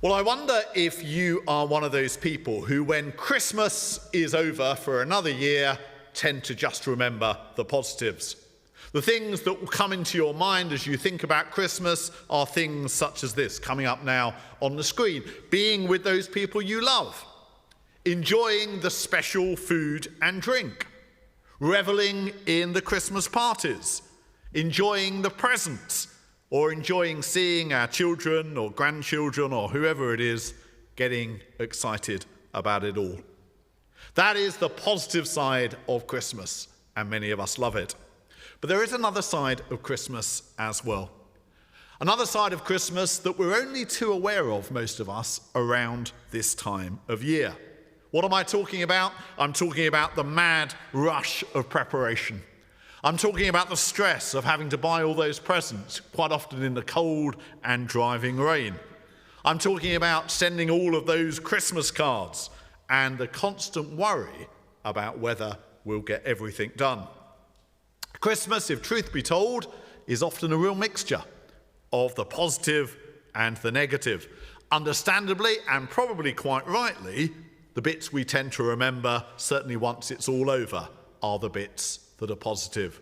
Well, I wonder if you are one of those people who, when Christmas is over for another year, tend to just remember the positives. The things that will come into your mind as you think about Christmas are things such as this, coming up now on the screen. Being with those people you love, enjoying the special food and drink, reveling in the Christmas parties, enjoying the presents, or enjoying seeing our children or grandchildren or whoever it is getting excited about it all. That is the positive side of Christmas, and many of us love it. But there is another side of Christmas as well. Another side of Christmas that we're only too aware of, most of us, around this time of year. What am I talking about? I'm talking about the mad rush of preparation. I'm talking about the stress of having to buy all those presents, quite often in the cold and driving rain. I'm talking about sending all of those Christmas cards and the constant worry about whether we'll get everything done. Christmas, if truth be told, is often a real mixture of the positive and the negative. Understandably, and probably quite rightly, the bits we tend to remember, certainly once it's all over, are the bits that are positive.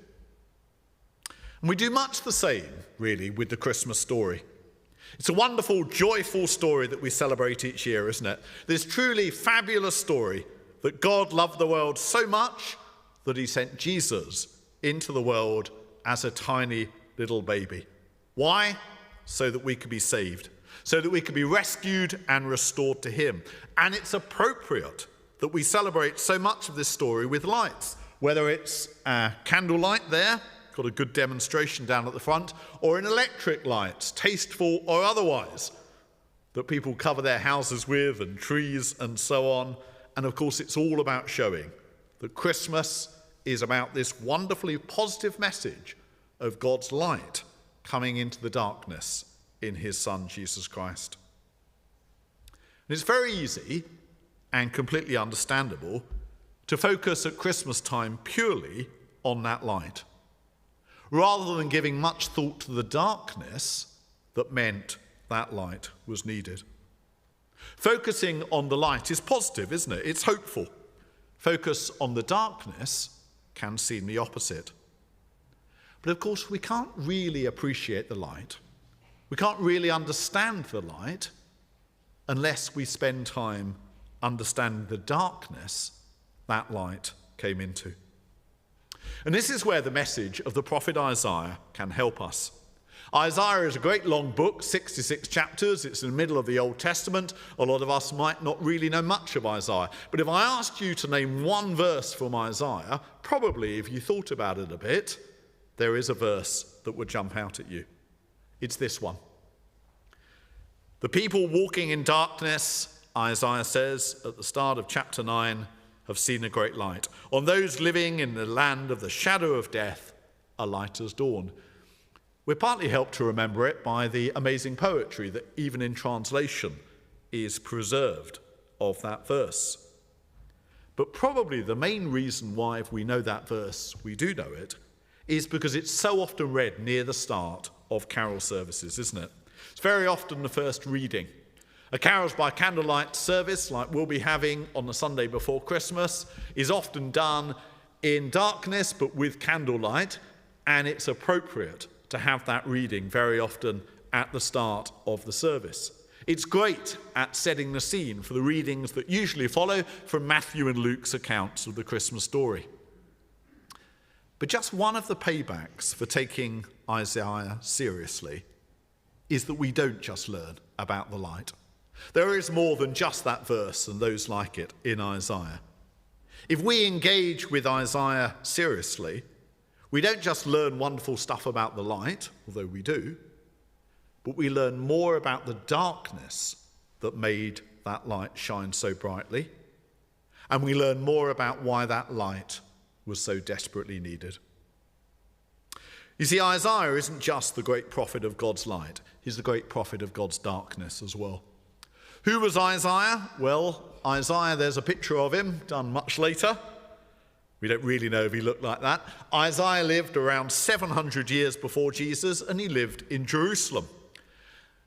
And we do much the same, really, with the Christmas story. It's a wonderful, joyful story that we celebrate each year, isn't it? This truly fabulous story that God loved the world so much that he sent Jesus into the world as a tiny little baby. Why? So that we could be saved, so that we could be rescued and restored to him. And it's appropriate that we celebrate so much of this story with lights, whether it's a candlelight there, got a good demonstration down at the front, or in electric lights, tasteful or otherwise, that people cover their houses with, and trees and so on. And of course, it's all about showing that Christmas is about this wonderfully positive message of God's light coming into the darkness in his Son, Jesus Christ. And it's very easy and completely understandable to focus at Christmas time purely on that light, rather than giving much thought to the darkness that meant that light was needed. Focusing on the light is positive, isn't it? It's hopeful. Focus on the darkness can seem the opposite. But of course, we can't really appreciate the light. We can't really understand the light unless we spend time understanding the darkness that light came into. And this is where the message of the prophet Isaiah can help us. Isaiah is a great long book, 66 chapters. It's in the middle of the Old Testament. A lot of us might not really know much of Isaiah. But if I asked you to name one verse from Isaiah, probably if you thought about it a bit, there is a verse that would jump out at you. It's this one. The people walking in darkness, Isaiah says at the start of chapter 9, have seen a great light. On those living in the land of the shadow of death, a light has dawned. We're partly helped to remember it by the amazing poetry that even in translation is preserved of that verse. But probably the main reason why, if we know that verse, we do know it, is because it's so often read near the start of carol services, isn't it? It's very often the first reading. A carols by candlelight service, like we'll be having on the Sunday before Christmas, is often done in darkness but with candlelight, and it's appropriate to have that reading very often at the start of the service. It's great at setting the scene for the readings that usually follow from Matthew and Luke's accounts of the Christmas story. But just one of the paybacks for taking Isaiah seriously is that we don't just learn about the light. There is more than just that verse and those like it in Isaiah. If we engage with Isaiah seriously, we don't just learn wonderful stuff about the light, although we do, but we learn more about the darkness that made that light shine so brightly, and we learn more about why that light was so desperately needed. You see, Isaiah isn't just the great prophet of God's light, he's the great prophet of God's darkness as well. Who was Isaiah? Well, Isaiah, there's a picture of him done much later. We don't really know if he looked like that. Isaiah lived around 700 years before Jesus, and he lived in Jerusalem.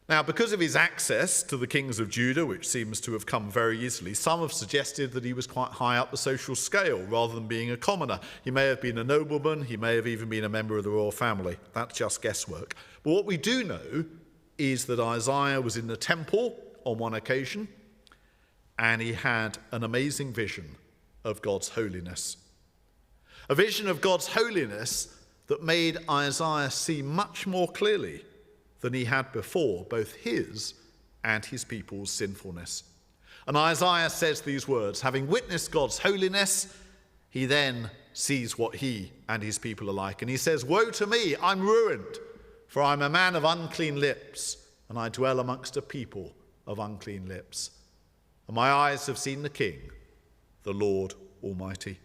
Now, because of his access to the kings of Judah, which seems to have come very easily, some have suggested that he was quite high up the social scale rather than being a commoner. He may have been a nobleman, he may have even been a member of the royal family. That's just guesswork. But what we do know is that Isaiah was in the temple on one occasion, and he had an amazing vision of God's holiness. A vision of God's holiness that made Isaiah see much more clearly than he had before, both his and his people's sinfulness. And Isaiah says these words, having witnessed God's holiness, he then sees what he and his people are like. And he says, "Woe to me, I'm ruined, for I'm a man of unclean lips, and I dwell amongst a people of unclean lips. And my eyes have seen the King, the Lord Almighty."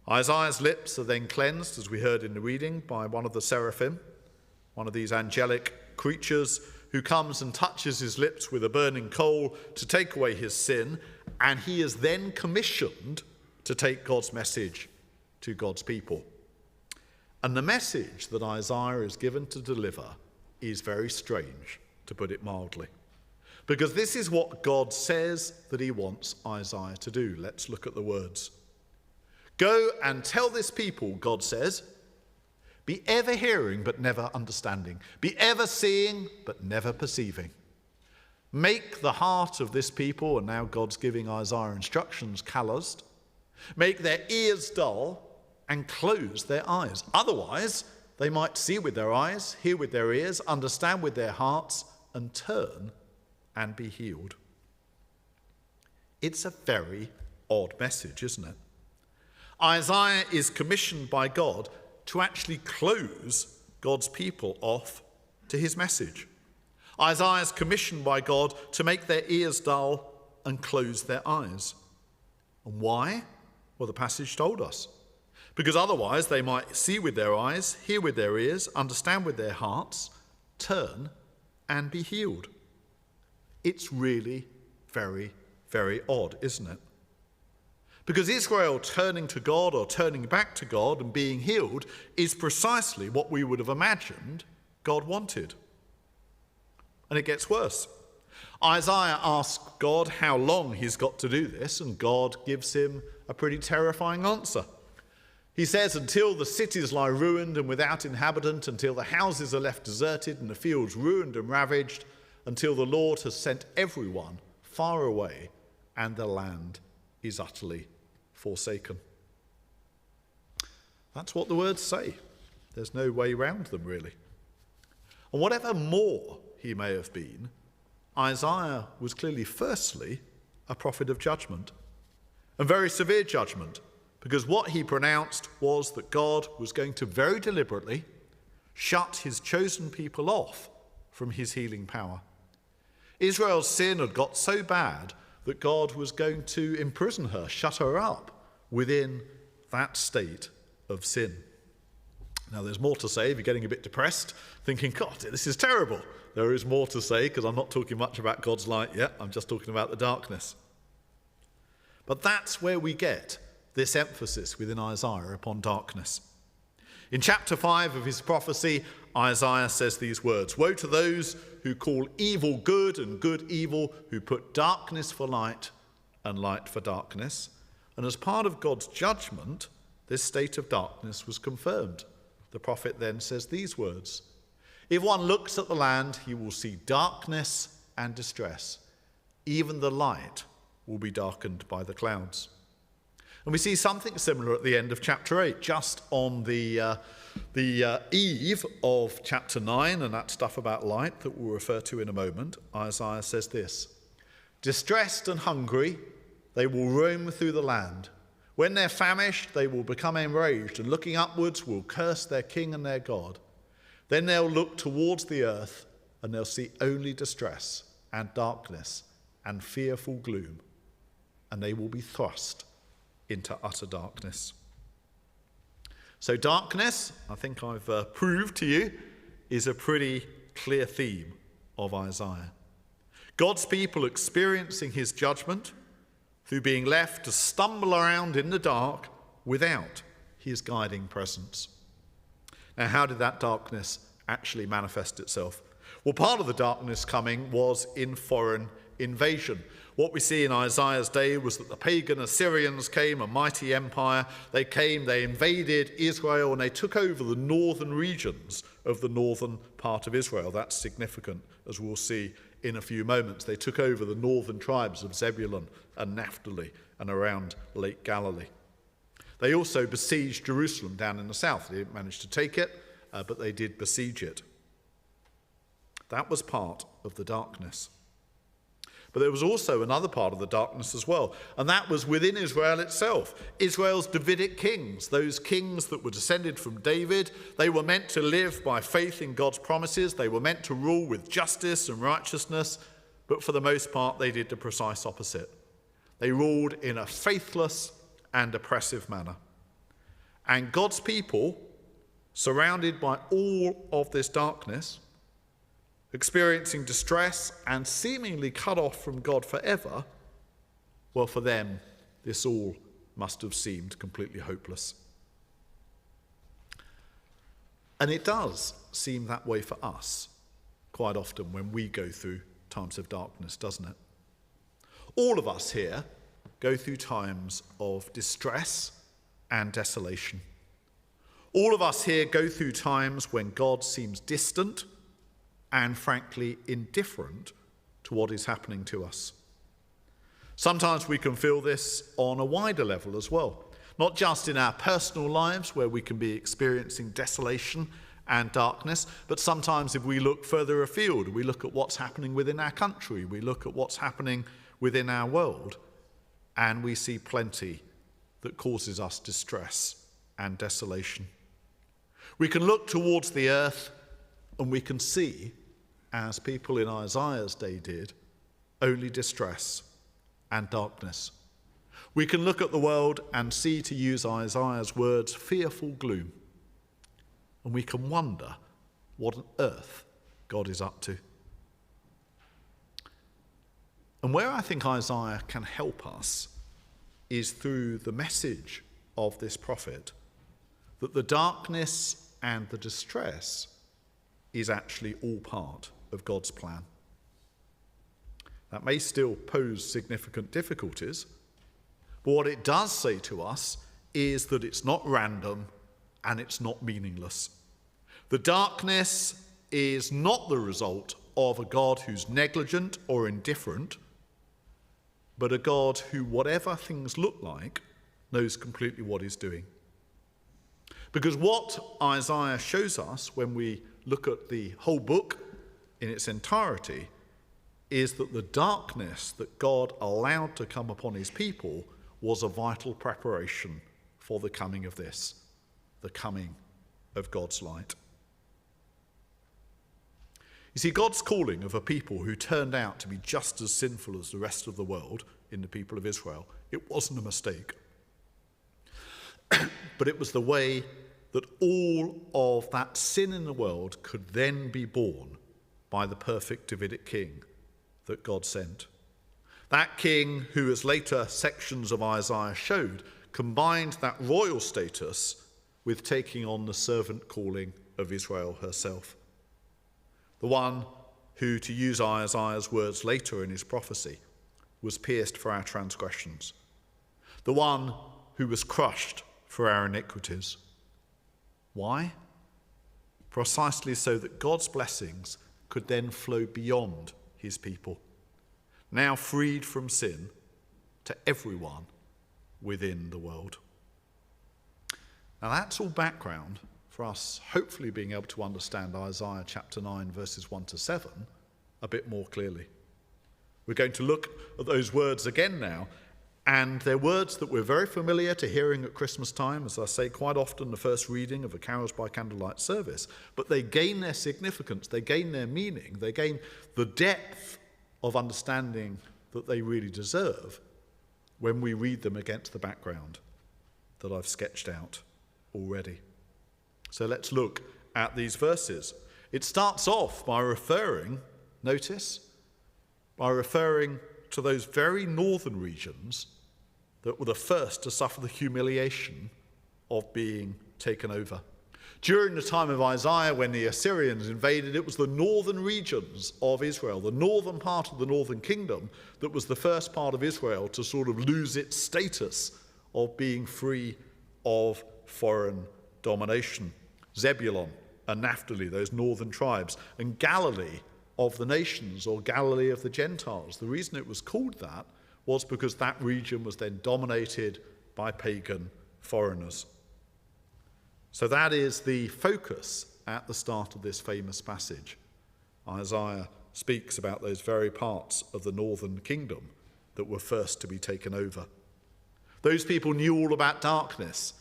Isaiah's lips are then cleansed, as we heard in the reading, by one of the seraphim, one of these angelic creatures who comes and touches his lips with a burning coal to take away his sin, and he is then commissioned to take God's message to God's people. And the message that Isaiah is given to deliver is very strange, to put it mildly, because this is what God says that he wants Isaiah to do. Let's look at the words. "Go and tell this people," God says, "be ever hearing but never understanding. Be ever seeing but never perceiving. Make the heart of this people," and now God's giving Isaiah instructions, "calloused. Make their ears dull and close their eyes. Otherwise, they might see with their eyes, hear with their ears, understand with their hearts, and turn and be healed." It's a very odd message, isn't it? Isaiah is commissioned by God to actually close God's people off to his message. Isaiah is commissioned by God to make their ears dull and close their eyes. And why? Well, the passage told us. Because otherwise they might see with their eyes, hear with their ears, understand with their hearts, turn and be healed. It's really very, very odd, isn't it? Because Israel turning to God or turning back to God and being healed is precisely what we would have imagined God wanted. And it gets worse. Isaiah asks God how long he's got to do this, and God gives him a pretty terrifying answer. He says, "Until the cities lie ruined and without inhabitant, until the houses are left deserted and the fields ruined and ravaged, until the Lord has sent everyone far away and the land is utterly forsaken." That's what the words say. There's no way round them, really. And whatever more he may have been, Isaiah was clearly, firstly, a prophet of judgment, and very severe judgment, because what he pronounced was that God was going to very deliberately shut his chosen people off from his healing power. Israel's sin had got so bad that God was going to imprison her, shut her up within that state of sin. Now, there's more to say if you're getting a bit depressed, thinking, God, this is terrible. There is more to say, because I'm not talking much about God's light yet. I'm just talking about the darkness. But that's where we get this emphasis within Isaiah upon darkness. In chapter 5 of his prophecy, Isaiah says these words, "Woe to those who call evil good and good evil, who put darkness for light and light for darkness." And as part of God's judgment, this state of darkness was confirmed. The prophet then says these words, "If one looks at the land, he will see darkness and distress. Even the light will be darkened by the clouds." And we see something similar at the end of chapter 8, just on the eve of chapter 9, and that stuff about light that we'll refer to in a moment. Isaiah says this, "Distressed and hungry, they will roam through the land. When they're famished, they will become enraged, and looking upwards will curse their king and their God. Then they'll look towards the earth, and they'll see only distress and darkness and fearful gloom, and they will be thrust into utter darkness." So darkness, I think I've proved to you, is a pretty clear theme of Isaiah. God's people experiencing his judgment through being left to stumble around in the dark without his guiding presence. Now, how did that darkness actually manifest itself? Well, part of the darkness coming was in foreign invasion. What we see in Isaiah's day was that the pagan Assyrians came, a mighty empire. They came, they invaded Israel, and they took over the northern regions of the northern part of Israel. That's significant, as we'll see in a few moments. They took over the northern tribes of Zebulun and Naphtali and around Lake Galilee. They also besieged Jerusalem down in the south. They didn't manage to take it, but they did besiege it. That was part of the darkness. But there was also another part of the darkness as well, and that was within Israel itself. Israel's Davidic kings, those kings that were descended from David, they were meant to live by faith in God's promises. They were meant to rule with justice and righteousness, but for the most part, they did the precise opposite. They ruled in a faithless and oppressive manner. And God's people, surrounded by all of this darkness, experiencing distress and seemingly cut off from God forever, well, for them, this all must have seemed completely hopeless. And it does seem that way for us quite often when we go through times of darkness, doesn't it? All of us here go through times of distress and desolation. All of us here go through times when God seems distant and frankly indifferent to what is happening to us. Sometimes we can feel this on a wider level as well, not just in our personal lives where we can be experiencing desolation and darkness, but sometimes if we look further afield, we look at what's happening within our country, we look at what's happening within our world, and we see plenty that causes us distress and desolation. We can look towards the earth and we can see, as people in Isaiah's day did, only distress and darkness. We can look at the world and see, to use Isaiah's words, fearful gloom. And we can wonder what on earth God is up to. And where I think Isaiah can help us is through the message of this prophet, that the darkness and the distress is actually all part of God's plan. That may still pose significant difficulties, but what it does say to us is that it's not random and it's not meaningless. The darkness is not the result of a God who's negligent or indifferent, but a God who, whatever things look like, knows completely what he's doing. Because what Isaiah shows us when we look at the whole book in its entirety is that the darkness that God allowed to come upon his people was a vital preparation for the coming of this, the coming of God's light. You see, God's calling of a people who turned out to be just as sinful as the rest of the world in the people of Israel, it wasn't a mistake. But it was the way that all of that sin in the world could then be borne by the perfect Davidic king that God sent. That king who, as later sections of Isaiah showed, combined that royal status with taking on the servant calling of Israel herself. The one who, to use Isaiah's words later in his prophecy, was pierced for our transgressions. The one who was crushed for our iniquities. Why? Precisely so that God's blessings could then flow beyond his people, now freed from sin, to everyone within the world. Now that's all background for us hopefully being able to understand Isaiah chapter 9 verses 1 to 7 a bit more clearly. We're going to look at those words again now, and they're words that we're very familiar to hearing at Christmas time, as I say quite often the first reading of a Carols by Candlelight service, but they gain their significance, they gain their meaning, they gain the depth of understanding that they really deserve when we read them against the background that I've sketched out already. So let's look at these verses. It starts off by referring, notice, by referring to those very northern regions that were the first to suffer the humiliation of being taken over. During the time of Isaiah, when the Assyrians invaded, it was the northern regions of Israel, the northern part of the northern kingdom, that was the first part of Israel to sort of lose its status of being free of foreign domination. Zebulun and Naphtali, those northern tribes, and Galilee of the nations, or Galilee of the Gentiles. The reason it was called that was because that region was then dominated by pagan foreigners. So that is the focus at the start of this famous passage. Isaiah speaks about those very parts of the northern kingdom that were first to be taken over. Those people knew all about darkness,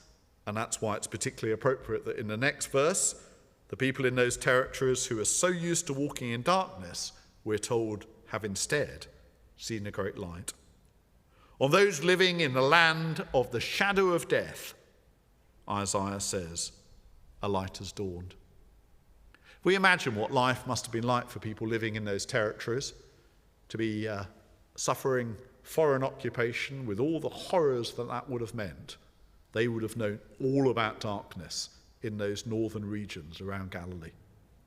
and that's why it's particularly appropriate that in the next verse, the people in those territories who are so used to walking in darkness, we're told, have instead seen a great light. On those living in the land of the shadow of death, Isaiah says, a light has dawned. We imagine what life must have been like for people living in those territories, to be suffering foreign occupation with all the horrors that that would have meant. They would have known all about darkness in those northern regions around Galilee,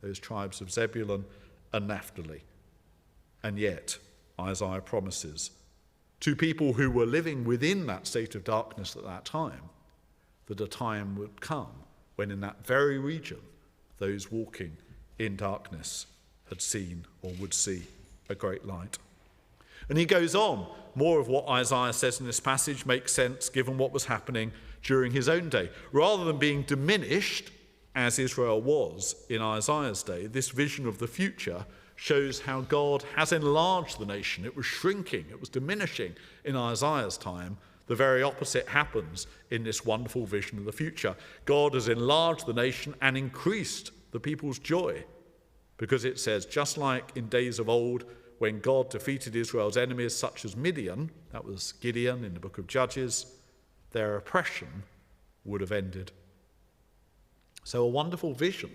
those tribes of Zebulun and Naphtali. And yet, Isaiah promises to people who were living within that state of darkness at that time, that a time would come when in that very region, those walking in darkness had seen or would see a great light. And he goes on. More of what Isaiah says in this passage makes sense given what was happening during his own day. Rather than being diminished, as Israel was in Isaiah's day, this vision of the future shows how God has enlarged the nation. It was shrinking, it was diminishing in Isaiah's time. The very opposite happens in this wonderful vision of the future. God has enlarged the nation and increased the people's joy, because it says, just like in days of old, when God defeated Israel's enemies such as Midian, that was Gideon in the book of Judges, their oppression would have ended. So a wonderful vision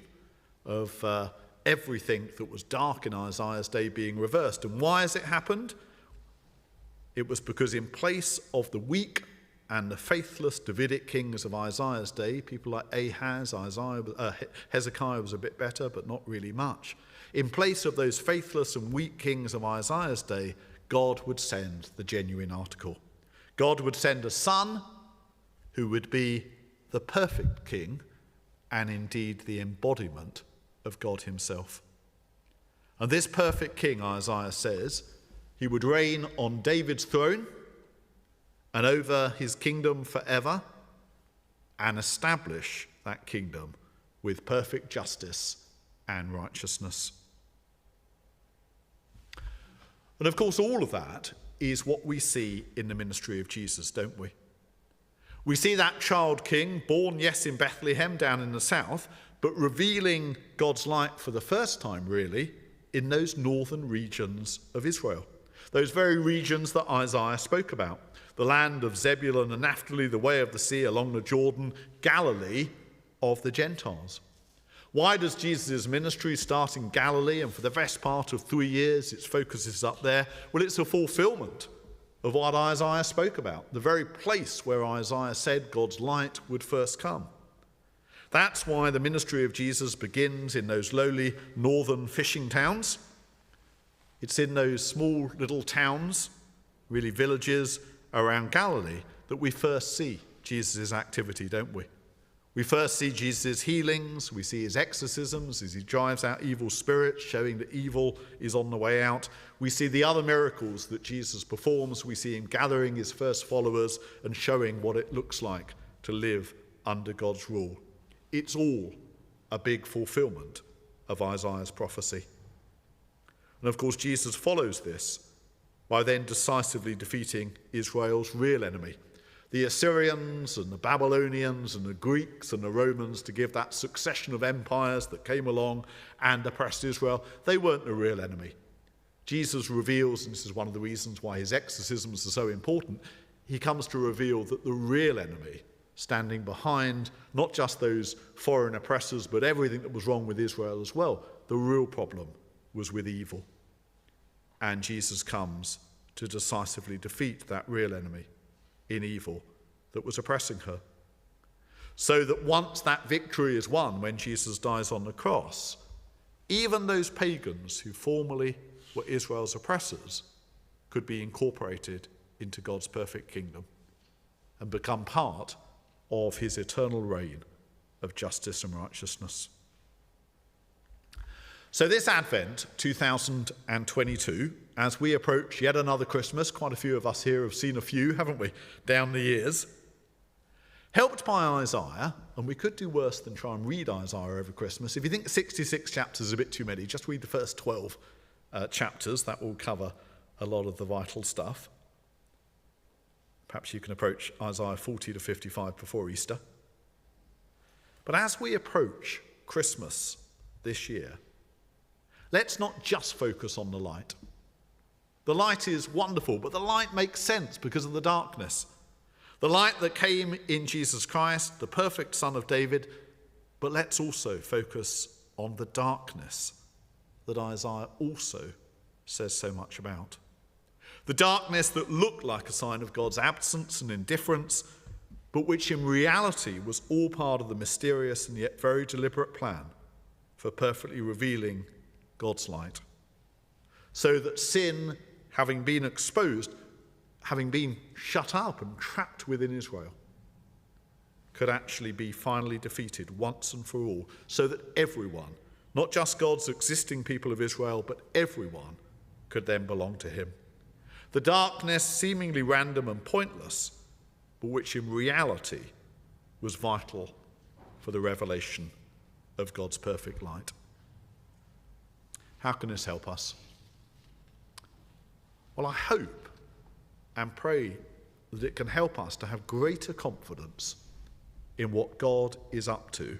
of everything that was dark in Isaiah's day being reversed. And why has it happened? It was because in place of the weak and the faithless Davidic kings of Isaiah's day, people like Ahaz, Hezekiah was a bit better, but not really much. In place of those faithless and weak kings of Isaiah's day, God would send the genuine article. God would send a son who would be the perfect king and indeed the embodiment of God himself. And this perfect king, Isaiah says, he would reign on David's throne and over his kingdom forever, and establish that kingdom with perfect justice and righteousness. And of course, all of that is what we see in the ministry of Jesus, don't we? We see that child king, born, yes, in Bethlehem down in the south, but revealing God's light for the first time, really, in those northern regions of Israel. Those very regions that Isaiah spoke about. The land of Zebulun and Naphtali, the way of the sea along the Jordan, Galilee of the Gentiles. Why does Jesus' ministry start in Galilee, and for the best part of 3 years its focus is up there? Well, it's a fulfillment of what Isaiah spoke about, the very place where Isaiah said God's light would first come. That's why the ministry of Jesus begins in those lowly northern fishing towns. It's in those small little towns, really villages around Galilee, that we first see Jesus' activity, don't we? We first see Jesus' healings, we see his exorcisms as he drives out evil spirits, showing that evil is on the way out. We see the other miracles that Jesus performs. We see him gathering his first followers and showing what it looks like to live under God's rule. It's all a big fulfillment of Isaiah's prophecy. And of course, Jesus follows this by then decisively defeating Israel's real enemy, the Assyrians and the Babylonians and the Greeks and the Romans, to give that succession of empires that came along and oppressed Israel. They weren't the real enemy. Jesus reveals, and this is one of the reasons why his exorcisms are so important, he comes to reveal that the real enemy, standing behind not just those foreign oppressors, but everything that was wrong with Israel as well, the real problem was with evil. And Jesus comes to decisively defeat that real enemy in evil that was oppressing her. so that once that victory is won, when Jesus dies on the cross, even those pagans who formerly were Israel's oppressors could be incorporated into God's perfect kingdom and become part of his eternal reign of justice and righteousness. So this Advent 2022, as we approach yet another Christmas, quite a few of us here have seen a few, haven't we, down the years, helped by Isaiah, and we could do worse than try and read Isaiah over Christmas. If you think 66 chapters is a bit too many, just read the first 12 chapters. That will cover a lot of the vital stuff. Perhaps you can approach Isaiah 40 to 55 before Easter. But as we approach Christmas this year, let's not just focus on the light. The light is wonderful, but the light makes sense because of the darkness. The light that came in Jesus Christ, the perfect Son of David, but let's also focus on the darkness that Isaiah also says so much about. The darkness that looked like a sign of God's absence and indifference, but which in reality was all part of the mysterious and yet very deliberate plan for perfectly revealing God's light. So that sin, having been exposed, having been shut up and trapped within Israel, could actually be finally defeated once and for all, so that everyone, not just God's existing people of Israel, but everyone could then belong to him. The darkness, seemingly random and pointless, but which in reality was vital for the revelation of God's perfect light. How can this help us? Well, I hope and pray that it can help us to have greater confidence in what God is up to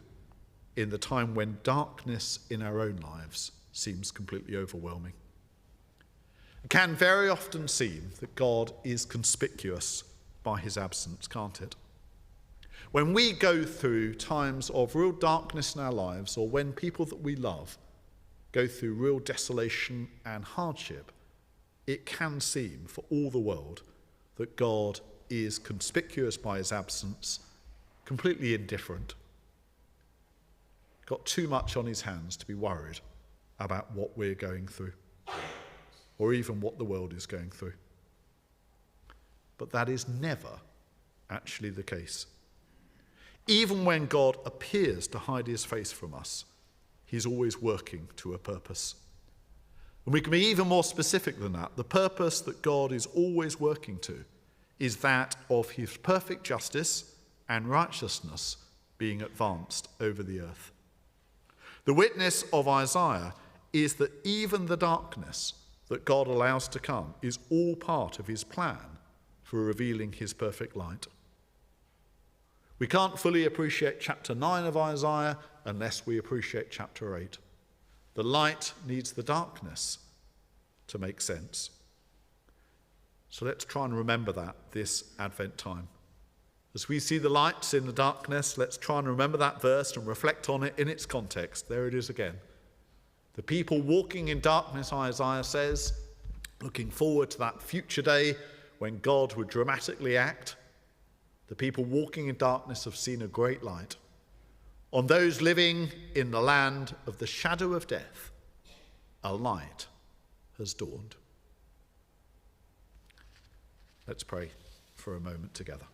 in the time when darkness in our own lives seems completely overwhelming. It can very often seem that God is conspicuous by his absence, can't it? When we go through times of real darkness in our lives, or when people that we love go through real desolation and hardship, it can seem for all the world that God is conspicuous by his absence, completely indifferent, got too much on his hands to be worried about what we're going through, or even what the world is going through. But that is never actually the case. Even when God appears to hide his face from us, he's always working to a purpose. And we can be even more specific than that. The purpose that God is always working to is that of his perfect justice and righteousness being advanced over the earth. The witness of Isaiah is that even the darkness that God allows to come is all part of his plan for revealing his perfect light. We can't fully appreciate chapter 9 of Isaiah unless we appreciate chapter 8. The light needs the darkness to make sense. So let's try and remember that this Advent time. As we see the lights in the darkness, let's try and remember that verse and reflect on it in its context. There it is again. The people walking in darkness, Isaiah says, looking forward to that future day when God would dramatically act. The people walking in darkness have seen a great light. On those living in the land of the shadow of death, a light has dawned. Let's pray for a moment together.